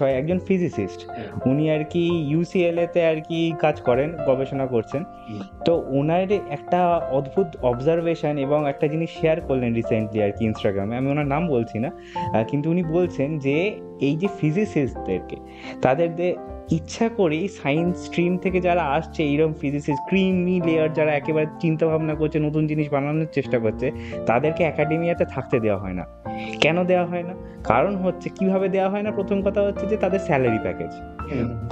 হয় একজন ফিজিসিস্ট। উনি আর কি ইউসিএলএ তে আর কি কাজ করেন, গবেষণা করছেন। তো ওনার একটা অদ্ভুত অবজারভেশন এবং একটা জিনিস শেয়ার করলেন রিসেন্টলি আর কি ইনস্টাগ্রামে, আমি ওনার নাম বলছি না, কিন্তু উনি বলছেন যে এই যে ফিজিসিস্টদেরকে, তাদের ইচ্ছা করেই সায়েন্স স্ট্রিম থেকে যারা আসছে, এইরকম ফিজিসিস্ট ক্রিমি লেয়ার যারা একেবারে চিন্তা ভাবনা করছে, নতুন জিনিস বানানোর চেষ্টা করছে, তাদেরকে একাডেমিয়াতে থাকতে দেওয়া হয় না। কেন দেওয়া হয় না? কারণ হচ্ছে কিভাবে দেওয়া হয় না, প্রথম কথা হচ্ছে যে তাদের স্যালারি প্যাকেজ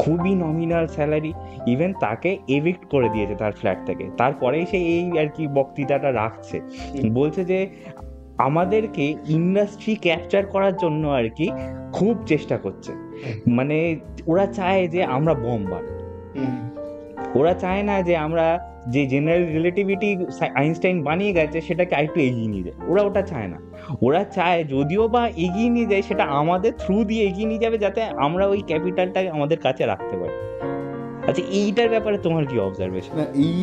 খুবই নমিনাল স্যালারি। ইভেন তাকে এভিক্ট করে দিয়েছে তার ফ্ল্যাট থেকে, তারপরেই সে এই আর কি বক্তৃতাটা রাখছে, বলছে যে আমাদেরকে ইন্ডাস্ট্রি ক্যাপচার করার জন্য আর কি খুব চেষ্টা করছে। মানে ওরা চায় যে আমরা বম বানাই, ওরা চায় না যে আমরা যে জেনারেল রিলেটিভিটি আইনস্টাইন বানিয়ে গেছে সেটাকে আরেকটু এগিয়ে নিয়ে যায়, ওরা ওটা চায় না। ওরা চায় যদিও বা এগিয়ে নিয়ে যায়, সেটা আমাদের থ্রু দিয়ে এগিয়ে নিয়ে যাবে, যাতে আমরা ওই ক্যাপিটালটাকে আমাদের কাছে রাখতে পারি। আচ্ছা, এইটার ব্যাপারে তোমার কি অবজারভেশন? না, এই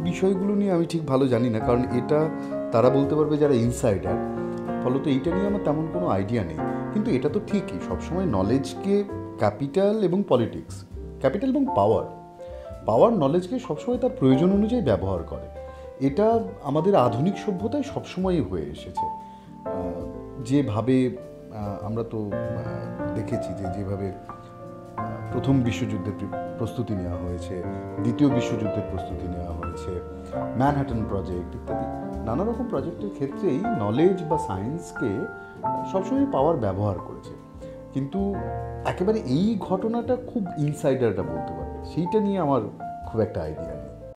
বিষয়গুলো নিয়ে আমি ঠিক ভালো জানি না, কারণ এটা তারা বলতে পারবে যারা ইনসাইডার। ফলত এইটা নিয়ে আমার তেমন কোনো আইডিয়া নেই। কিন্তু এটা তো ঠিকই, সবসময় নলেজকে ক্যাপিটাল এবং পলিটিক্স, ক্যাপিটাল এবং পাওয়ার নলেজকে সবসময় তার প্রয়োজন অনুযায়ী ব্যবহার করে। এটা আমাদের আধুনিক সভ্যতায় সবসময়ই হয়ে এসেছে। যেভাবে আমরা তো দেখেছি যে যেভাবে প্রথম বিশ্বযুদ্ধের প্রস্তুতি নেওয়া হয়েছে, দ্বিতীয় বিশ্বযুদ্ধের প্রস্তুতি নেওয়া হয়েছে, ম্যানহাটন প্রজেক্ট ইত্যাদি নানা রকম প্রজেক্টের ক্ষেত্রেই নলেজ বা সায়েন্সকে সবসময় পাওয়ার ব্যবহার করেছে। কিন্তু একেবারে এই ঘটনাটা খুব ইনসাইডাররা বলতে পারবে, সেইটা নিয়ে আমার খুব একটা আইডিয়া নেই।